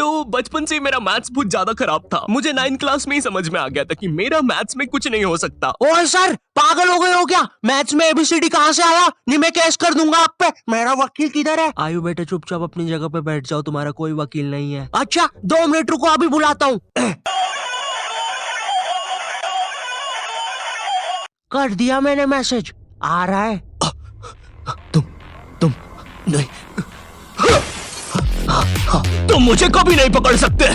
तो बचपन से मेरा मैथ्स बहुत ज्यादा खराब था। मुझे 9th क्लास में ही समझ में आ गया था कि मेरा मैथ्स में कुछ नहीं हो सकता। ओए सर, पागल हो गए हो क्या? मैथ्स में एबीसीडी कहाँ से आया? नहीं, मैं केस कर दूंगा आप पे। मेरा वकील किधर है? आयु बेटे चुपचाप अपनी जगह पे बैठ जाओ, तुम्हारा कोई वकील नहीं है। अच्छा 2 मिनट रुको, अभी बुलाता हूँ। कर दिया मैंने मैसेज, आ रहा है। तुम नहीं, तुम मुझे कभी नहीं पकड़ सकते।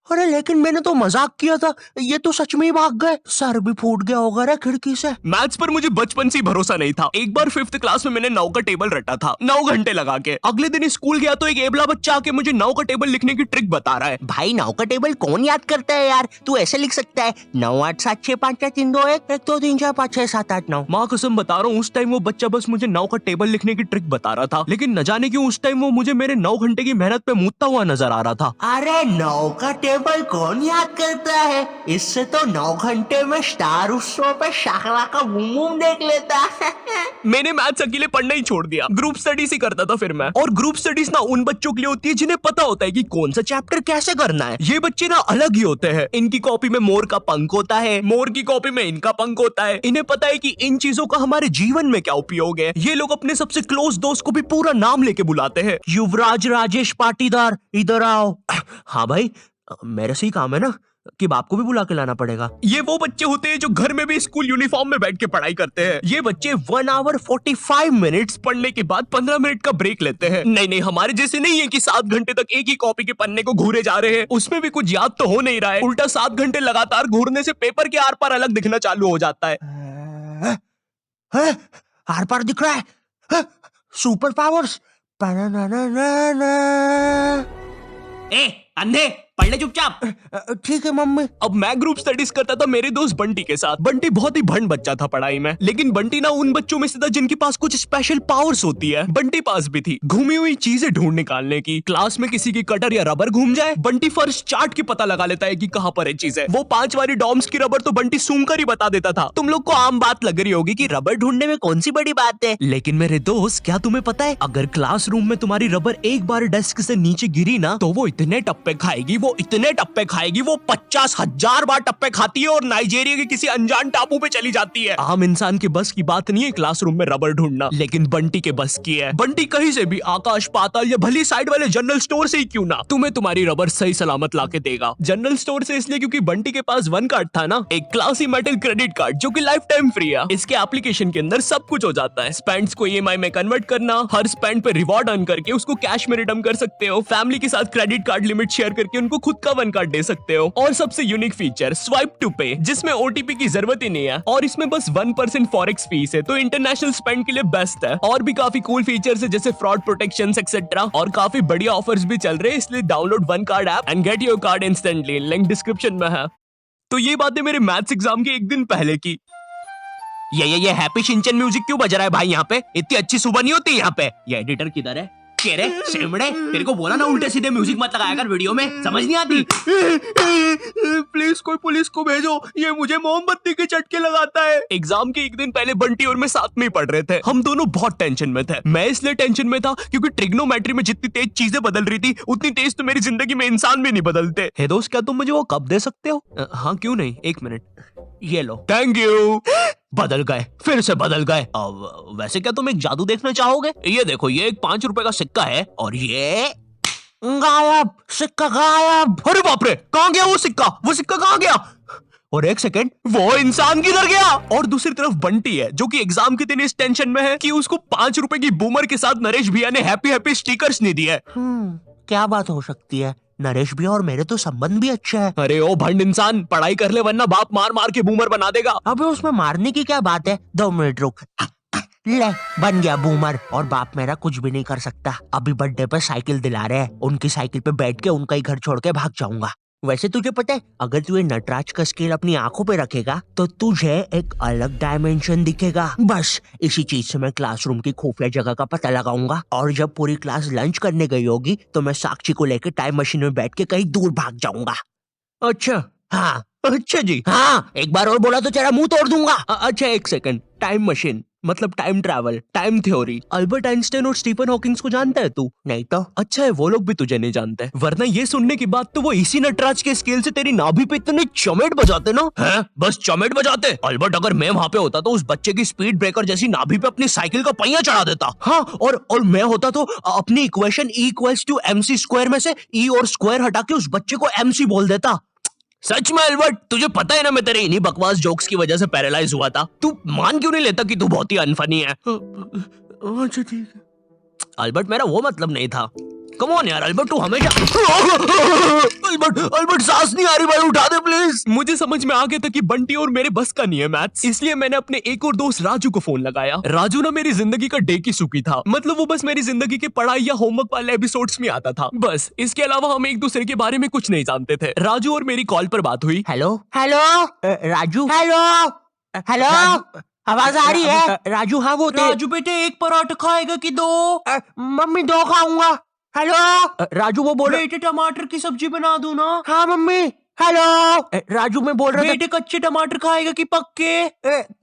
अरे लेकिन मैंने तो मजाक किया था, ये तो सच में ही भाग गए। सर भी फूट गया होगा रे खिड़की से। मैथ्स पर मुझे बचपन से ही भरोसा नहीं था। एक बार 5th क्लास में मैंने 9 का टेबल रटा था, 9 घंटे लगा के। अगले दिन स्कूल गया तो एक एबला बच्चा आके मुझे 9 का टेबल लिखने की ट्रिक बता रहा है। भाई 9 का टेबल कौन याद करता है यार? तू ऐसे लिख सकता है 9 8 7 6 5 4 3 2 1 1 2 3 4 5 6 7 8 9। माँ कसम बता रहा हूँ, उस टाइम वो बच्चा बस मुझे 9 का टेबल लिखने की ट्रिक बता रहा था, लेकिन न जाने क्यों उस टाइम वो मुझे मेरे 9 घंटे की मेहनत पे मूतता हुआ नजर आ रहा था। अरे 9 का टेबल कौन याद करता है? इससे तो 9 घंटे में स्टार उत्सव पे शाकरा का बूम बूम देख लेता। मैंने मैथ्स अकेले पढ़ना ही छोड़ दिया, ग्रुप स्टडीज ही करता था फिर मैं। और ग्रुप स्टडीज ना उन बच्चों के लिए होती है जिन्हें पता होता है कि कौन सा चैप्टर कैसे करना है। ये बच्चे ना अलग ही होते हैं। इनकी कॉपी में मोर का पंख होता है, मोर की कॉपी में इनका पंख होता है। इन्हें पता है कि इन चीजों का हमारे जीवन में क्या उपयोग है। ये लोग अपने सबसे क्लोज दोस्त को भी पूरा नाम लेके बुलाते हैं। युवराज राजेश पाटीदार, इधर आओ। हाँ भाई, मेरे से ही काम है ना कि बाप को भी बुला के लाना पड़ेगा। ये वो बच्चे होते हैं जो घर में भी स्कूल यूनिफॉर्म में बैठ के पढ़ाई करते हैं। ये बच्चे 1 आवर 45 मिनट्स पढ़ने के बाद 15 मिनट का ब्रेक लेते हैं। नहीं, हमारे जैसे नहीं है कि 7 घंटे तक एक ही कॉपी के पन्ने को घूरे जा रहे हैं। उसमें भी कुछ याद तो हो नहीं रहा है, उल्टा 7 घंटे लगातार घूरने से पेपर के आर पार अलग दिखना चालू हो जाता है। आर पार दिख रहा है। Super powers. ए अंधे, पढ़ ले चुपचाप। ठीक है मम्मी। अब मैं ग्रुप स्टडीज करता था मेरे दोस्त बंटी के साथ। बंटी बहुत ही भंड बच्चा था पढ़ाई में, लेकिन बंटी ना उन बच्चों में से था जिनके पास कुछ स्पेशल पावर्स होती है। बंटी पास भी थी घूमी हुई चीजें ढूंढ निकालने की। क्लास में किसी की कटर या रबर घूम जाए, बंटी फर्स्ट चार्ट की पता लगा लेता है कि कहाँ पर है चीजें। वो 5 वाली डॉम्स की रबर तो बंटी सूंघ कर ही बता देता था। तुम लोग को आम बात लग रही होगी कि रबर ढूंढने में कौन सी बड़ी बात है, लेकिन मेरे दोस्त क्या तुम्हें पता है, अगर क्लासरूम में तुम्हारी रबर एक बार डेस्क से नीचे गिरी ना तो वो इतने टप्पे खाएगी, वो इतने टप्पे खाएगी, वो 50,000 बार टप्पे खाती है और नाइजीरिया के किसी अनजान टापू पे चली जाती है। आम इंसान के बस की बात नहीं है क्लासरूम में रबर ढूंढना, लेकिन बंटी के बस की है। बंटी कहीं से भी आकाश पाताल या भली साइड वाले जनरल स्टोर से ही क्यों ना तुम्हें तुम्हारी रबर सही सलामत लाके देगा। जनरल स्टोर से इसलिए क्योंकि बंटी के पास 1 कार्ड था ना, एक क्लासी मेटल क्रेडिट कार्ड जो कि लाइफ टाइम फ्री है। इसके एप्लीकेशन के अंदर सब कुछ हो जाता है। स्पेंड्स को ईएमआई में कन्वर्ट करना, हर स्पेंड पे रिवॉर्ड अर्न करके उसको कैश में रिडीम कर सकते हो, फैमिली के साथ क्रेडिट कार्ड लिमिट शेयर करके उनको खुद का 1 कार्ड दे सकते हो, और सबसे यूनिक फीचर स्वाइप टू पे, जिसमें ओटीपी की जरूरत ही नहीं है और इसमें बस 1% फॉरेक्स फीस है, तो इंटरनेशनल स्पेंड के लिए बेस्ट है। और भी काफी कूल फीचर्स है जैसे फ्रॉड प्रोटेक्शन एक्सेट्रा, और काफी बढ़िया ऑफर्स भी चल रहे हैं, इसलिए download 1 card app and get your card instantly. Link description में है। तो ये बातें मेरे मैथ्स एग्जाम के एक दिन पहले की। ये हैप्पी शिनचैन म्यूजिक क्यों बज रहा है भाई यहाँ पे? इतनी अच्छी सुबह नहीं होती यहाँ पे। ये एडिटर किधर है? कह रहे शेमड़े, तेरे को बोला ना उल्टे सीधे म्यूजिक मत लगाया कर वीडियो में, समझ नहीं आती। प्लीज कोई पुलिस को भेजो, ये मुझे मोमबत्ती के चटके लगाता है। एग्जाम के एक दिन पहले बंटी और मैं साथ में ही पढ़ रहे थे। हम दोनों बहुत टेंशन में थे। मैं इसलिए टेंशन में था क्योंकि ट्रिग्नोमेट्री में जितनी तेज चीजें बदल रही थी उतनी तेज तो मेरी जिंदगी में इंसान भी नहीं बदलते। हे दोस्त, क्या तुम मुझे वो कप दे सकते हो? हाँ क्यों नहीं, 1 मिनट। ये लो। Thank you. बदल गए, फिर से बदल गए। अब वैसे क्या तुम एक जादू देखना चाहोगे? ये देखो, ये एक 5 रुपए का सिक्का है और ये गायब, सिक्का गायब। अरे बाप रे, कहाँ गया वो सिक्का? वो सिक्का कहाँ गया? और एक सेकंड, वो इंसान किधर गया? और दूसरी तरफ बंटी है जो कि एग्जाम के दिन इस टेंशन में है कि उसको 5 रुपए की बूमर के साथ नरेश भैया ने हैप्पी हैप्पी स्टिकर्स नहीं दिए। क्या बात हो सकती है? नरेश भैया और मेरे तो संबंध भी अच्छे हैं। अरे ओ भंड इंसान, पढ़ाई कर ले वरना बाप मार मार के बूमर बना देगा। अबे उसमें मारने की क्या बात है? 2 मिनट रुक। ले, बन गया बूमर, और बाप मेरा कुछ भी नहीं कर सकता। अभी बर्थडे पे साइकिल दिला रहे हैं, उनकी साइकिल पे बैठ के उनका ही घर छोड़ के भाग जाऊंगा। वैसे तुझे पता है, अगर तू ये नटराज का स्केल अपनी आंखों पे रखेगा तो तुझे एक अलग डायमेंशन दिखेगा। बस इसी चीज से मैं क्लासरूम की खुफिया जगह का पता लगाऊंगा, और जब पूरी क्लास लंच करने गई होगी तो मैं साक्षी को लेकर टाइम मशीन में बैठ के कहीं दूर भाग जाऊंगा। अच्छा हाँ अच्छा जी, हाँ, एक बार और बोला तो तेरा मुंह तोड़ दूंगा। अच्छा 1 सेकंड, टाइम मशीन मतलब time travel, time theory. Albert Einstein और स्टीफन हॉकिंग को जानता है तू? नहीं तो। अच्छा है वो लोग भी तुझे नहीं जानते, वरना ये सुनने के बाद तो वो इसी नटराज के स्केल से तेरी नाभि पे इतने चमेट बजाते ना। हैं? बस चमेट बजाते? अल्बर्ट अगर मैं वहां पे होता तो उस बच्चे की स्पीड ब्रेकर जैसी नाभि पे अपनी साइकिल का पहिया चढ़ा देता। हाँ, और मैं होता तो अपनी equation E equals to MC square में से E और स्क्वायर हटा के उस बच्चे को MC बोल देता। सच में अल्बर्ट, तुझे पता है ना मैं तेरे इन्हीं बकवास जोक्स की वजह से पैरालाइज हुआ था। तू मान क्यों नहीं लेता कि तू बहुत ही अनफनी है? अच्छा ठीक है। अल्बर्ट मेरा वो मतलब नहीं था। कम ऑन यार अल्बर्ट, तू हमेशा अल्बर्ट सांस नहीं आ रही भाई, उठा दे प्लीज। मुझे समझ में आ गया था कि बंटी और मेरे बस का नहीं है मैथ्स, इसलिए मैंने अपने एक और दोस्त राजू को फोन लगाया। राजू ना मेरी जिंदगी का डेकी सुकी था, मतलब वो बस मेरी जिंदगी के पढ़ाई या होमवर्क वाले एपिसोड्स में आता था, बस इसके अलावा हम एक दूसरे के बारे में कुछ नहीं जानते थे। राजू और मेरी कॉल पर बात हुई। Hello hello Raju, hello hello, आवाज आ रही है? राजू हाँ वो राजू बेटे एक पराठा खाएगा कि दो? मम्मी 2 खाऊंगा। हेलो राजू वो बोल रहे। बेटे टमाटर की सब्जी बना दूं ना? हाँ मम्मी। हेलो राजू मैं बोल रहा था। बेटे कच्चे टमाटर खाएगा कि पक्के?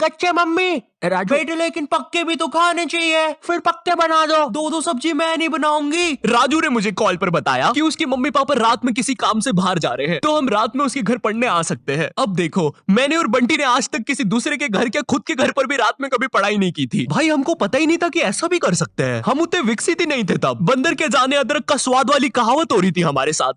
कच्चे मम्मी। राजू बेटे लेकिन पक्के भी तो खाने चाहिए। फिर पक्के बना दो। 2-2 सब्जी मैं नहीं बनाऊंगी। राजू ने मुझे कॉल पर बताया कि उसके मम्मी पापा रात में किसी काम से बाहर जा रहे हैं, तो हम रात में उसके घर पढ़ने आ सकते हैं। अब देखो, मैंने और बंटी ने आज तक किसी दूसरे के घर क्या खुद के घर पर भी रात में कभी पढ़ाई नहीं की थी। भाई हमको पता ही नहीं था कि ऐसा भी कर सकते हैं, हम उतने विकसित ही नहीं थे तब। बंदर के जाने अदरक का स्वाद वाली कहावत हो रही थी हमारे साथ।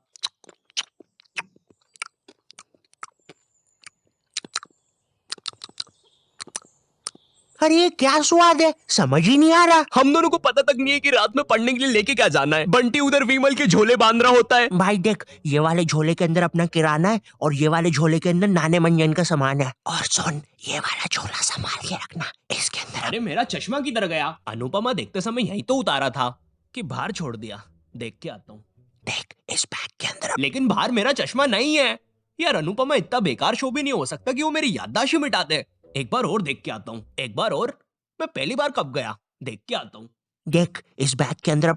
अरे ये क्या स्वाद है, समझ ही नहीं आ रहा। हम दोनों को पता तक नहीं है कि रात में पढ़ने के लिए लेके क्या जाना है। बंटी उधर विमल के झोले बांध रहा होता है। भाई देख, ये वाले झोले के अंदर अपना किराना है और ये वाले झोले के अंदर नाने मंजन का सामान है। और सुन, ये वाला झोला संभाल के रखना, इसके अंदर। अरे मेरा चश्मा किधर गया? अनुपमा देखते समय यही तो उतारा था कि बाहर छोड़ दिया। देख के आता हूँ। देख इस बैग के अंदर। लेकिन बाहर मेरा चश्मा नहीं है यार। अनुपमा इतना बेकार शो भी नहीं हो सकता कि वो मेरी याददाश्त ही मिटा दे। एक बार और देख के आता हूँ, एक बार और। मैं पहली बार कब गया? देख के आता हूँ। देख इस बैग के अंदर,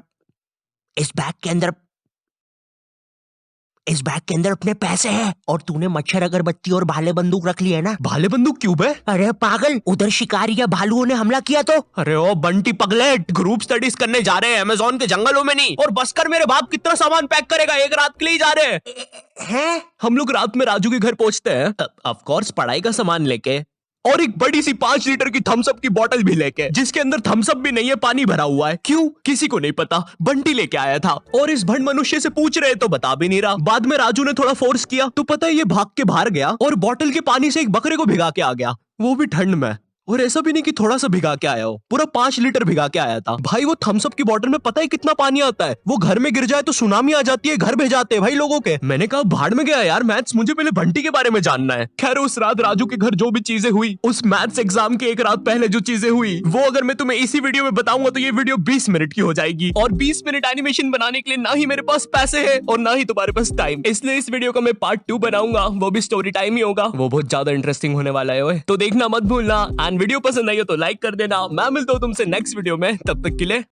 इस बैग के अंदर, इस बैग के अंदर अपने पैसे हैं। और तूने मच्छर अगरबत्ती और भाले बंदूक रख ली है ना? भाले बंदूक क्यों बे? अरे पागल, उधर शिकारी या भालुओं ने हमला किया तो। अरे ओ बंटी पगलेट, ग्रुप स्टडीज करने जा रहे हैं अमेज़न के जंगलों में नहीं। और बस कर, मेरे बाप कितना सामान पैक करेगा? एक रात के लिए जा रहे हैं? हम लोग रात में राजू के घर पहुंचते हैं, ऑफ कोर्स पढ़ाई का सामान लेके, और एक बड़ी सी 5 लीटर की थम्स अप की बोतल भी लेके, जिसके अंदर थम्स अप भी नहीं है, पानी भरा हुआ है। क्यों? किसी को नहीं पता, बंटी लेके आया था। और इस भंड मनुष्य से पूछ रहे तो बता भी नहीं रहा। बाद में राजू ने थोड़ा फोर्स किया तो पता है ये भाग के बाहर गया और बोतल के पानी से एक बकरे को भिगा के आ गया, वो भी ठंड में। और ऐसा भी नहीं कि थोड़ा सा भिगा के आया हो, पूरा 5 लीटर भिगा के आया था। भाई वो थम्स अप की बोतल में पता है कितना पानी आता है? वो घर में गिर जाए तो सुनामी आ जाती है, घर भेजाते हैं भाई लोगों के। मैंने कहा भाड़ में गया यार मैथ्स, मुझे पहले बंटी के बारे में जानना है। खैर उस रात राजू के घर जो भी चीजें हुई, उस मैथ्स एग्जाम के एक रात पहले जो चीजें हुई, वो अगर मैं तुम्हें इसी वीडियो में बताऊंगा तो ये वीडियो 20 मिनट की हो जाएगी। और 20 मिनट एनिमेशन बनाने के लिए ना ही मेरे पास पैसे है और ना ही तुम्हारे पास टाइम, इसलिए इस वीडियो का मैं पार्ट 2 बनाऊंगा, वो भी स्टोरी टाइम ही होगा। वो बहुत ज्यादा इंटरेस्टिंग होने वाला है, तो देखना मत भूलना। एंड वीडियो पसंद आई हो तो लाइक कर देना। मैं मिलता हूँ तुमसे नेक्स्ट वीडियो में, तब तक के लिए